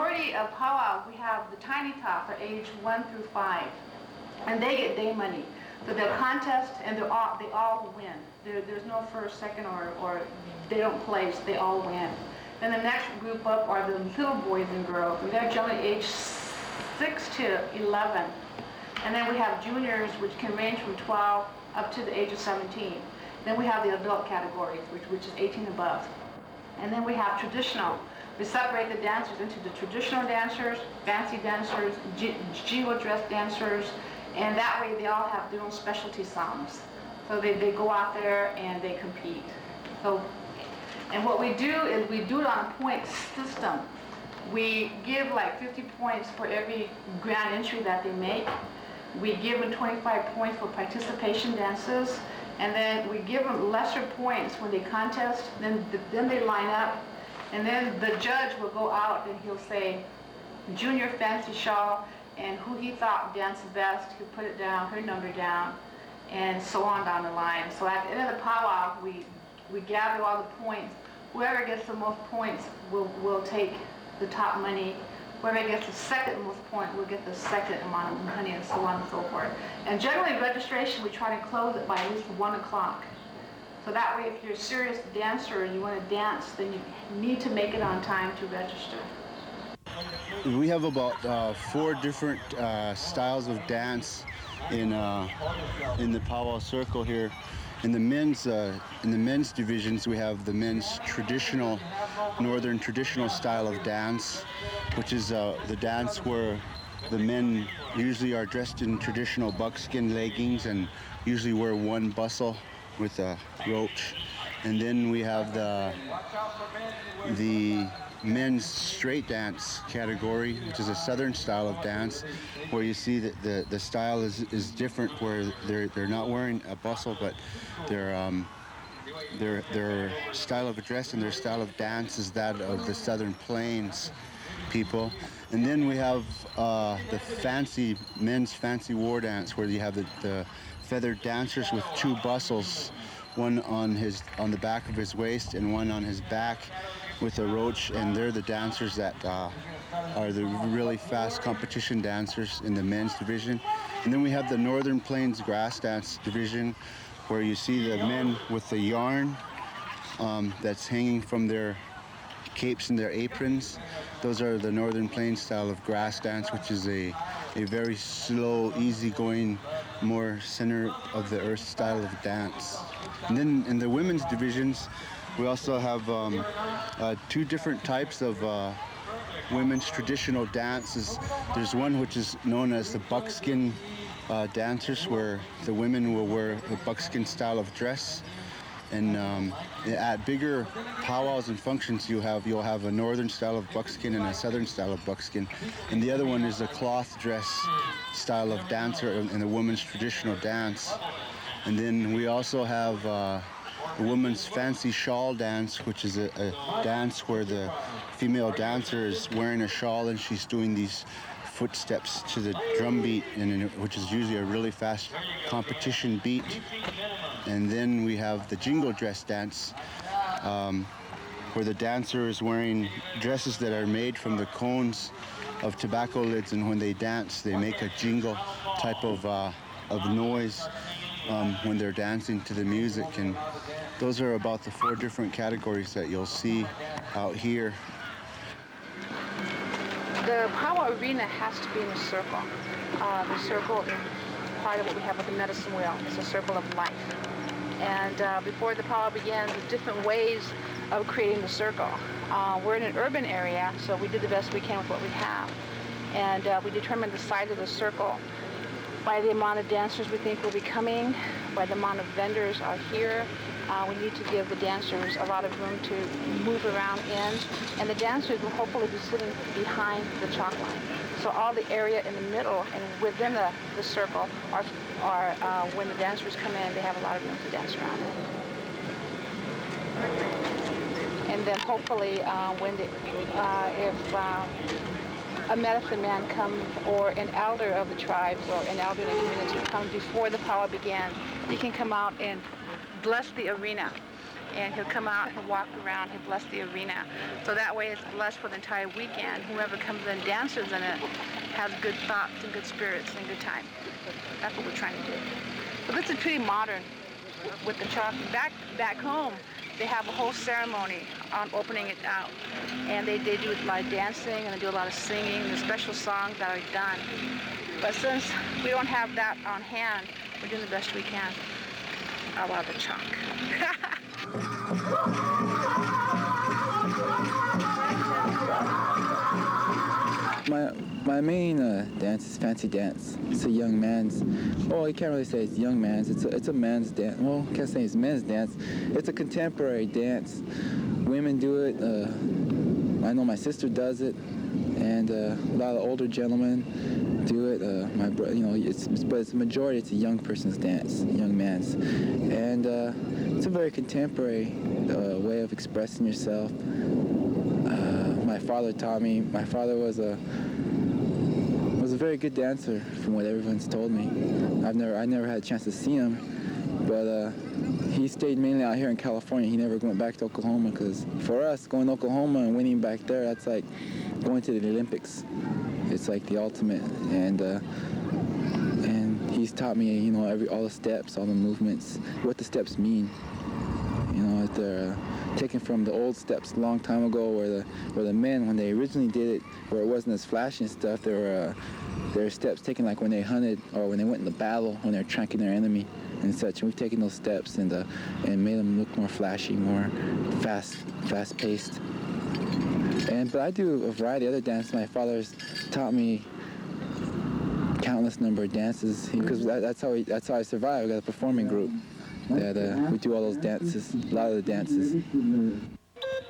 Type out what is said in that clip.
majority of powwow, we have the tiny tots are age 1 through 5, and they get day money. So they'll contest, and they all win. There's no first, second, or they don't place. They all win. Then the next group up are the little boys and girls, and they're generally age 6 to 11. And then we have juniors, which can range from 12 up to the age of 17. Then we have the adult categories, which is 18 above. And then we have traditional. We separate the dancers into the traditional dancers, fancy dancers, jingle dress dancers, and that way they all have their own specialty songs. So they go out there and they compete. So, and what we do is we do it on a point system. We give like 50 points for every grand entry that they make. We give them 25 points for participation dances, and then we give them lesser points when they contest. Then they line up, and then the judge will go out and he'll say, junior fancy shawl, and who he thought danced the best, he'll put it down, her number down, and so on down the line. So at the end of the powwow, we gather all the points. Whoever gets the most points will take the top money. Whoever gets the second most point will get the second amount of money, and so on and so forth. And generally registration, we try to close it by at least 1 o'clock. So that way, if you're a serious dancer and you want to dance, then you need to make it on time to register. We have about 4 different styles of dance in the powwow circle here. In the men's divisions, we have the men's traditional, northern traditional style of dance, which is the dance where the men usually are dressed in traditional buckskin leggings and usually wear one bustle with a roach. And then we have the men's straight dance category, which is a southern style of dance, where you see that the style is different, where they're not wearing a bustle, but their style of dress and their style of dance is that of the Southern Plains people. And then we have the men's fancy war dance, where you have the feathered dancers with 2 bustles, one on the back of his waist and one on his back with a roach, and they're the dancers that are the really fast competition dancers in the men's division. And then we have the Northern Plains grass dance division, where you see the men with the yarn that's hanging from their capes and their aprons. Those are the Northern Plains style of grass dance, which is a very slow, easygoing, more center of the earth style of dance. And then in the women's divisions, we also have 2 different types of women's traditional dances. There's one which is known as the buckskin dancers, where the women will wear the buckskin style of dress. And at bigger powwows and functions, you'll have a northern style of buckskin and a southern style of buckskin. And the other one is a cloth dress style of dancer in the women's traditional dance. And then we also have the women's fancy shawl dance, which is a dance where the female dancer is wearing a shawl and she's doing these footsteps to the drum beat, which is usually a really fast competition beat. And then we have the jingle dress dance, where the dancer is wearing dresses that are made from the cones of tobacco lids, and when they dance, they make a jingle type of noise when they're dancing to the music. And those are about the 4 different categories that you'll see out here. The powwow arena has to be in a circle. The circle is part of what we have with the medicine wheel. It's a circle of life. And before the powwow began, there's different ways of creating the circle. We're in an urban area, so we did the best we can with what we have. And we determined the size of the circle by the amount of dancers we think will be coming, by the amount of vendors are here. We need to give the dancers a lot of room to move around in, and the dancers will hopefully be sitting behind the chalk line. So all the area in the middle and within the circle are when the dancers come in, they have a lot of room to dance around. And then hopefully if a medicine man comes, or an elder of the tribe or an elder in the community comes before the powwow began, he can come out and bless the arena. and he'll come out and walk around, he'll bless the arena. So that way it's blessed for the entire weekend. Whoever comes in and dances in it has good thoughts and good spirits and good time. That's what we're trying to do. So this is pretty modern with the chalk. Back home, they have a whole ceremony on opening it out. And they do a lot of dancing and they do a lot of singing. There's special songs that are done. But since we don't have that on hand, we're doing the best we can out of the chalk. My main dance is fancy dance. It's a young man's, well, you can't really say it's young man's, it's a man's dance. Well, I can't say it's men's dance. It's a contemporary dance. Women do it, I know my sister does it, and a lot of older gentlemen do it. My brother, you know, but it's a majority, it's a young person's dance, young man's. And it's a very contemporary way of expressing yourself. My father taught me. My father was a very good dancer, from what everyone's told me. I never had a chance to see him, but he stayed mainly out here in California. He never went back to Oklahoma, because for us, going to Oklahoma and winning back there, that's like going to the Olympics. It's like the ultimate. And he's taught me, you know, all the steps, all the movements, what the steps mean. You know, they're taken from the old steps a long time ago, where the men, when they originally did it, where it wasn't as flashy and stuff, there were steps taken like when they hunted or when they went into battle, when they were tracking their enemy and such. And we've taken those steps and made them look more flashy, more fast-paced. But I do a variety of other dances. My father's taught me countless number of dances, because that's how I survive. We got a performing group that we do all those dances, a lot of the dances.